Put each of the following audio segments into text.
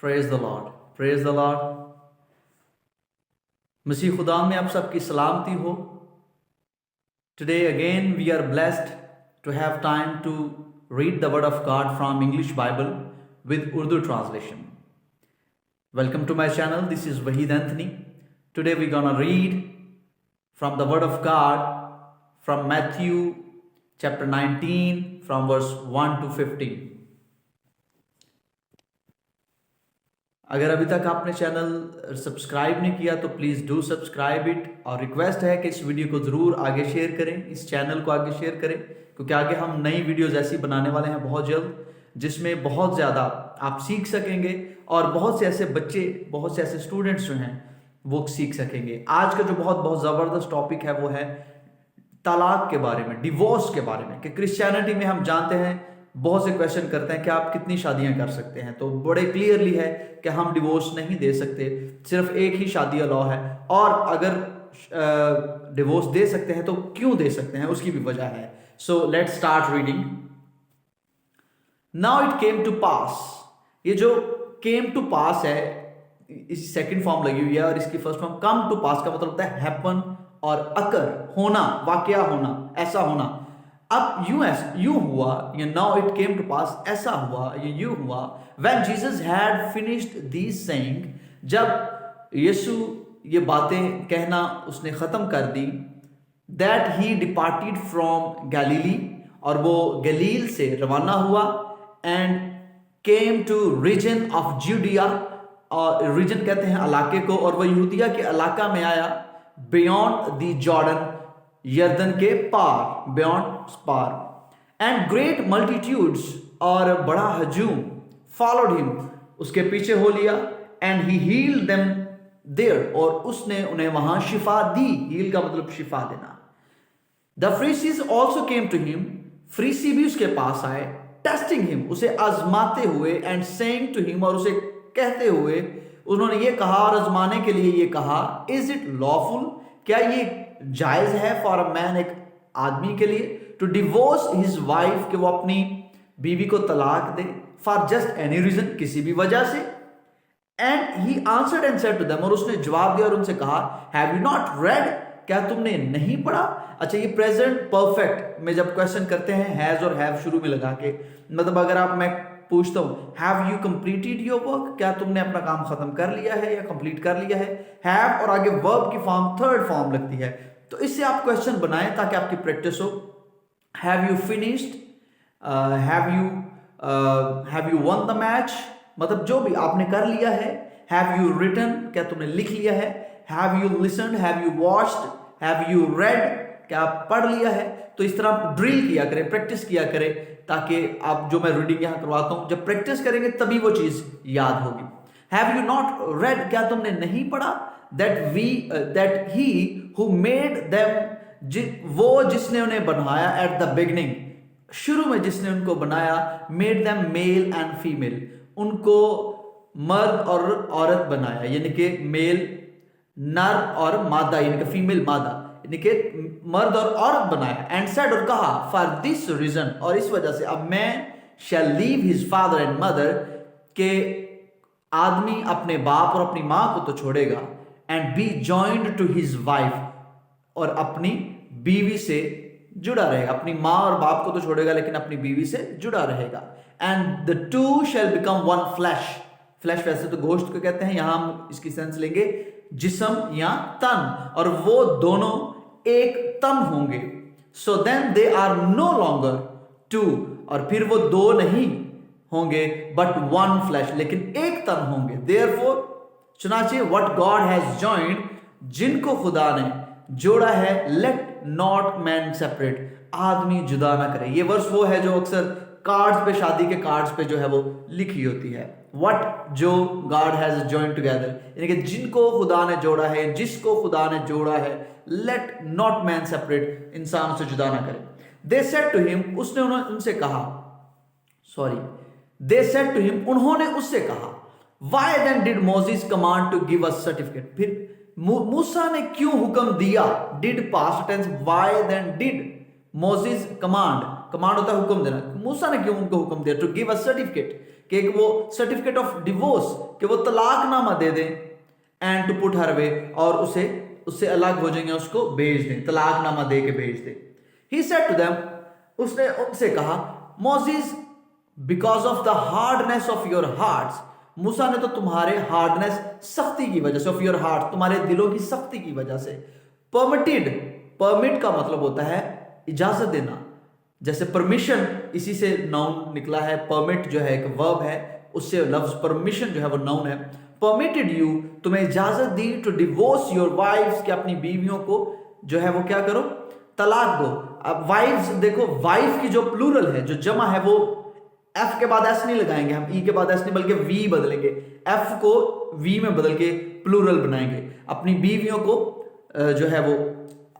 Praise the lord, praise the lord. मसीह खुदा में आप सबकी सलामती हो। Today again we are blessed to have time to read the word of God from English Bible with Urdu translation. Welcome to my channel. This is Wahid Anthony. Today we're gonna read from the word of God from Matthew chapter 19 from verse 1 to 15. अगर अभी तक आपने channel subscribe नहीं किया तो please do subscribe it, और request है कि इस वीडियो को ज़रूर आगे शेयर करें, इस चैनल को आगे शेयर करें, क्योंकि आगे हम नई वीडियोज़ ऐसी बनाने वाले हैं बहुत जल्द, जिसमें बहुत ज़्यादा आप सीख सकेंगे और बहुत से ऐसे बच्चे, बहुत से ऐसे स्टूडेंट्स जो हैं वो सीख सकेंगे। आज का जो बहुत ज़बरदस्त टॉपिक है वो है तलाक के बारे में, डिवोर्स के बारे में। कि क्रिश्चियनिटी में हम जानते हैं बहुत से क्वेश्चन करते हैं कि आप कितनी शादियां कर सकते हैं, तो बड़े क्लियरली है कि हम डिवोर्स नहीं दे सकते, सिर्फ एक ही शादी अलाउ है, और अगर डिवोर्स दे सकते हैं तो क्यों दे सकते हैं, उसकी भी वजह है। So let's start reading. Now it came to pass, ये जो केम टू पास है इस सेकंड फॉर्म लगी हुई है, और इसकी फर्स्ट फॉर्म कम टू पास का मतलब होता है हैपन और अकर, होना, वाकया होना, ऐसा होना। अब यूं हुआ, ये now it came to pass, ऐसा हुआ, ये यूं हुआ, when Jesus had finished these sayings, जब यीशु ये बातें कहना उसने खत्म कर दी, that he departed from Galilee, और वो गलील से रवाना हुआ, and came to region of Judea, और रीजन कहते हैं इलाके को, और वह यहूदिया के इलाका में आया, बियॉन्ड द जॉर्डन, यर्दन के पार, बियॉन्ड पार, एंड ग्रेट मल्टीट्यूड्स, और बड़ा हजूम, फॉलोड हिम, उसके पीछे हो लिया, and he healed them there, और उसने उन्हें वहां शिफा दी। हील का मतलब शिफा देना। The Pharisees also came to him, फ्रीसी भी उसके पास आए, टेस्टिंग हिम, उसे आजमाते हुए, एंड सेइंग टू हिम, और उसे कहते हुए, उन्होंने ये कहा और आजमाने के लिए ये कहा, इज इट लॉफुल, क्या ये जायज है फॉर अ मैन, एक आदमी के लिए, टू डिवोर्स हिज वाइफ, कि वो अपनी बीवी को तलाक दे, फॉर जस्ट एनी रीजन, किसी भी वजह से। And he answered and said to them, और उसने जवाब दिया और उनसे कहा, हैव यू नॉट रेड, क्या तुमने नहीं पढ़ा। अच्छा, ये प्रेजेंट परफेक्ट में जब क्वेश्चन करते हैं हैज और हैव शुरू में लगा के, मतलब अगर आप, मैं पूछता हूं, have you completed your work, क्या तुमने अपना काम खत्म कर लिया है या कंप्लीट कर लिया है, हैव और आगे वर्ब की फॉर्म थर्ड फॉर्म लगती है, तो इससे आप क्वेश्चन बनाएं ताकि आपकी प्रैक्टिस हो। Have you finished, have you one the match, मतलब जो भी आपने कर लिया है। हैव यू रिटन, क्या तुमने लिख लिया है। Have you listened, have you watched, have you read, क्या आप पढ़ लिया है। तो इस तरह ड्रिल किया करें, प्रैक्टिस किया करें, ताकि आप, जो मैं रीडिंग यहां करवाता हूं, जब प्रैक्टिस करेंगे तभी वो चीज याद होगी। हैव यू नॉट रेड, क्या तुमने नहीं पढ़ा, that he who made them, वो जिसने उन्हें बनाया, एट द बिगिनिंग, शुरू में जिसने उनको बनाया, made them male and female, उनको मर्द और औरत बनाया, यानी कि मेल नर और मादा, यानी कि फीमेल मादा, यानी कि मर्द और औरत बनाया। एंड सेड, और कहा, फॉर दिस रीजन, और इस वजह से, अब man shall leave his father and mother, के आदमी अपने बाप और अपनी मां को तो छोड़ेगा, and be joined to his wife, और अपनी बीवी से जुड़ा रहेगा, अपनी मां और बाप को तो छोड़ेगा लेकिन अपनी बीवी से जुड़ा रहेगा। And the two shell become one flash, flash वैसे तो गोश्त को कहते हैं, यहां हम इसकी सेंस लेंगे जिस्म या तन, और वो दोनों एक तन होंगे। So then they are no longer two, और फिर वो दो नहीं होंगे, बट वन फ्लैश, लेकिन एक तन होंगे। देयरफॉर, सुना चाहिए, व्हाट गॉड हैज जॉइंड, जिनको खुदा ने जोड़ा है, लेट नॉट मैन सेपरेट, आदमी जुदा ना करे। ये वर्स वो है जो अक्सर कार्ड्स पे, शादी के कार्ड्स पे जो है वो लिखी होती है, व्हाट जो गॉड हैज जॉइंड टुगेदर, यानी कि जिनको खुदा ने जोड़ा है, जिसको खुदा ने जोड़ा है, लेट नॉट मैन सेपरेट, इंसान से जुदा ना करे। दे सेड टू हिम, उसने उनसे कहा, sorry, they said to him, उन्होंने उससे कहा, why then did Moses command to give us certificate, फिर मूसा ने क्यों हुक्म दिया, did past tense, why then did Moses command, command होता है हुक्म देना। मूसा ने क्यों उनको हुक्म दिया? टू गिव अ सर्टिफिकेट, कि वो सर्टिफिकेट ऑफ डिवोर्स, कि वो तलाकनामा दे दें, एंड टू पुट हर वे, और उससे अलग हो जाएंगे, उसको भेज दें, तलाकनामा दे के भेज दें। ही सेड टू देम, उसने उनसे कहा, Moses because of the hardness of your hearts, मूसा ने तो तुम्हारे हार्डनेस, सख्ती की वजह से, ऑफ योर हार्ट, तुम्हारे दिलों की सख्ती की वजह से, परमिटेड, परमिट का मतलब होता है इजाजत देना, जैसे परमिशन इसी से नाउन निकला है, परमिट जो है एक वर्ब है, उससे लफ्ज परमिशन जो है वो नाउन है। परमिटेड यू, तुम्हें इजाजत दी, टू डिवोर्स योर वाइफ्स, कि अपनी बीवियों को जो है वो क्या करो, तलाक दो। अब वाइफ्स देखो, वाइफ की जो प्लूरल है, जो जमा है, वो एफ के बाद एस नहीं लगाएंगे हम, ई के बाद एस नहीं, बल्कि वी बदलेंगे, एफ को वी में बदल के प्लूरल बनाएंगे। अपनी बीवियों को जो है वो,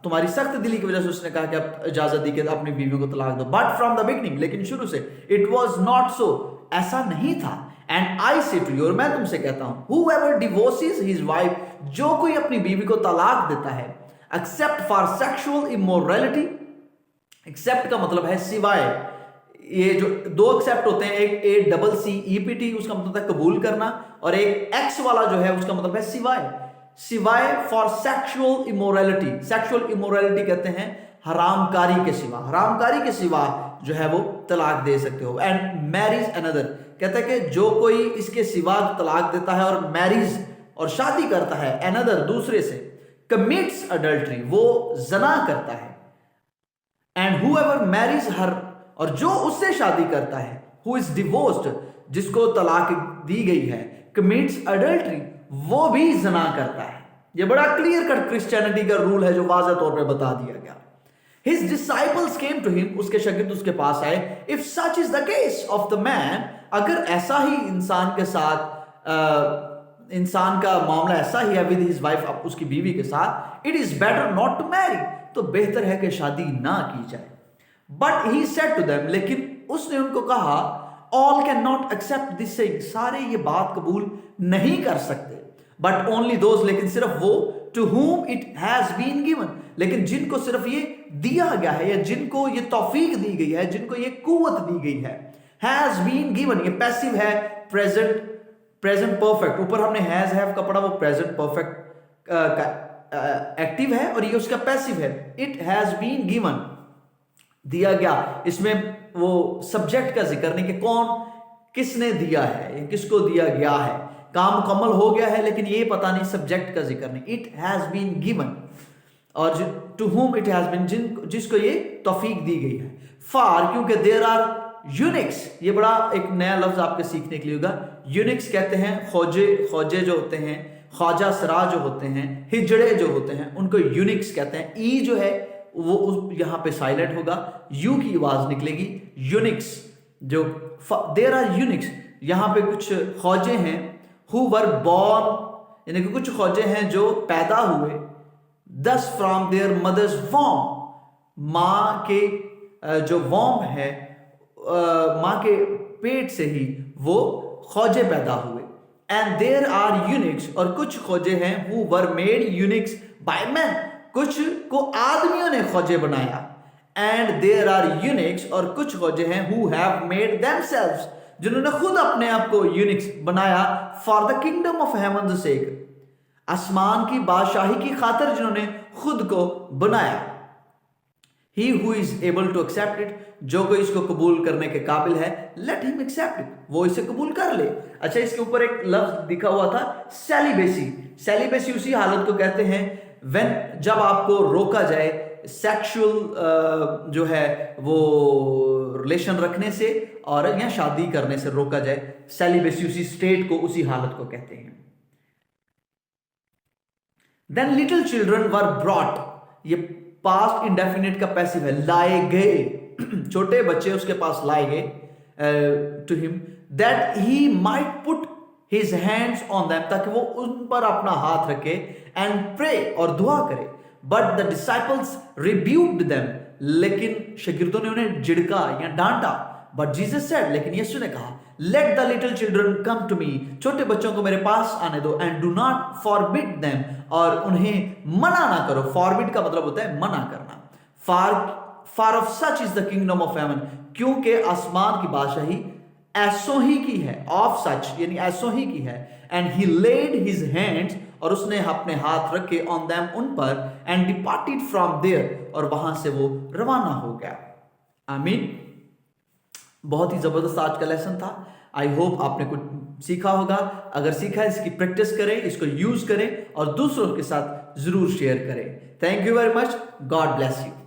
तुम्हारी सख्त दिली की वजह से उसने कहा कि आप इजाजत दी कि अपनी बीवियों को तलाक दो। बट फ्रॉम द बिगनिंग, लेकिन शुरू से, इट वॉज नॉट सो, ऐसा नहीं था। एंड आई से टू यू, और मैं तुमसे कहता हूं, whoever divorces his wife, जो कोई अपनी बीवी को तलाक देता है, except for sexual immorality, except का मतलब है सिवाय, ये जो दो एक्सेप्ट होते हैं, एक ACCEPT, उसका मतलब है कबूल करना, और एक एक्स वाला जो है उसका मतलब है सिवाय, सिवाय for sexual immorality. Sexual immorality कहते हैं हरामकारी के सिवा, हरामकारी के सिवा जो है वो तलाक दे सकते हो। एंड मैरिज अनदर, कहता है कि जो कोई इसके सिवा तलाक देता है और मैरिज और शादी करता है अनदर, दूसरे से, कमिट्स अडल्ट्री, वो जना करता है। एंड whoever marries her, और जो उससे शादी करता है, who is divorced, जिसको तलाक दी गई है, commits adultery, वो भी जना करता है। ये बड़ा क्लियर कट क्रिश्चियनिटी का रूल है जो वाज़ह तौर पे बता दिया गया। His disciples came to him, उसके शागिर्द उसके पास आए, if such is the case of the man, अगर ऐसा ही इंसान के साथ इंसान का मामला ऐसा ही है with his wife, उसकी बीवी के साथ, it is better not to marry, तो बेहतर है कि शादी ना की जाए। But he said to them, लेकिन उसने उनको कहा, all cannot accept this saying, सारे ये बात कबूल नहीं कर सकते, but only those, लेकिन सिर्फ वो, to whom it has been given, लेकिन जिनको सिर्फ ये दिया गया है, या जिनको ये तौफीक दी गई है, जिनको ये कुव्वत दी गई है। has been given, ये पैसिव है, प्रेजेंट परफेक्ट, ऊपर हमने हैज हैव का पढ़ा, वो प्रेजेंट परफेक्ट का एक्टिव है, और ये उसका पैसिव है। इट हैज बीन गिवन, दिया गया, इसमें वो सब्जेक्ट का जिक्र नहीं कि कौन, किसने दिया है, किसको दिया गया है, काम मुकम्मल हो गया है, लेकिन ये पता नहीं, सब्जेक्ट का जिक्र नहीं। इट हैज बीन गिवन, और to whom it has been, जिसको ये तौफीक दी गई है। फार, क्योंकि देयर आर यूनिक्स, ये बड़ा एक नया लफ्ज आपके सीखने के लिए होगा। यूनिक्स कहते हैं खोजे जो होते हैं, ख्वाजा सरा जो होते हैं, हिजड़े जो होते हैं, उनको यूनिक्स कहते हैं। ई जो है वो यहां पे साइलेंट होगा, यू की आवाज निकलेगी। यूनिक्स जो, देयर आर यूनिक्स, यहां पे कुछ खौजे हैं, हु वर बॉर्न, यानी कि कुछ खौजे हैं जो पैदा हुए, दस फ्रॉम देयर मदर्स वॉम, माँ के जो वॉम है, माँ के पेट से ही वो खौजे पैदा हुए। एंड देयर आर यूनिक्स, और कुछ खोजे हैं, who were made Unix by man, कुछ को आदमियों ने खोजे बनाया। एंड देयर आर यूनिक्स, और कुछ खोजे हैं, हु हैव मेड देमसेल्व्स, जिन्होंने खुद अपने आप को यूनिक्स बनाया, for the kingdom of haven सेक, आसमान की बादशाही की खातिर जिन्होंने खुद को बनाया। He who is able to accept it, जो कोई इसको कबूल करने के काबिल है, let him accept it, वो इसे कबूल कर ले। अच्छा, इसके ऊपर एक लफ्ज दिखा हुआ था, सेलिबेसी। सेलिबेसी उसी हालत को कहते हैं when, जब आपको रोका जाए सेक्सुअल जो है वो रिलेशन रखने से और या शादी करने से रोका जाए। सेलिबेसी उसी स्टेट को, उसी हालत को कहते हैं। Then little children were brought, ये पास्ट इंडेफिनिट का पैसिव है, लाए गए, छोटे बच्चे उसके पास लाए गए, to him, that he might put his hands on them, ताकि वो उन पर अपना हाथ रखे, एंड प्रे, और दुआ करे। But the disciples rebuked them, लेकिन शागिर्दों ने उन्हें झिड़का या डांटा। बट जीसस सेड, लेकिन यीशु ने कहा, let the little children come to me, छोटे बच्चों को मेरे पास आने दो, and do not forbid them, और उन्हें मना ना करो। फॉरबिड का मतलब होता है मना करना। For of such is the kingdom of haven, क्योंकि आसमान की बादशाही ऐसों ही की है, ऑफ सच यानी ऐसों ही की है। And he laid his hands, और उसने अपने हाथ रखे ऑन देम, उन पर, एंड डिपार्टेड फ्रॉम देयर, और वहां से वो रवाना हो गया। आमीन। बहुत ही जबरदस्त आज का लेसन था। आई होप आपने कुछ सीखा होगा। अगर सीखा है, इसकी प्रैक्टिस करें, इसको यूज करें और दूसरों के साथ जरूर शेयर करें। Thank you very much. God bless you.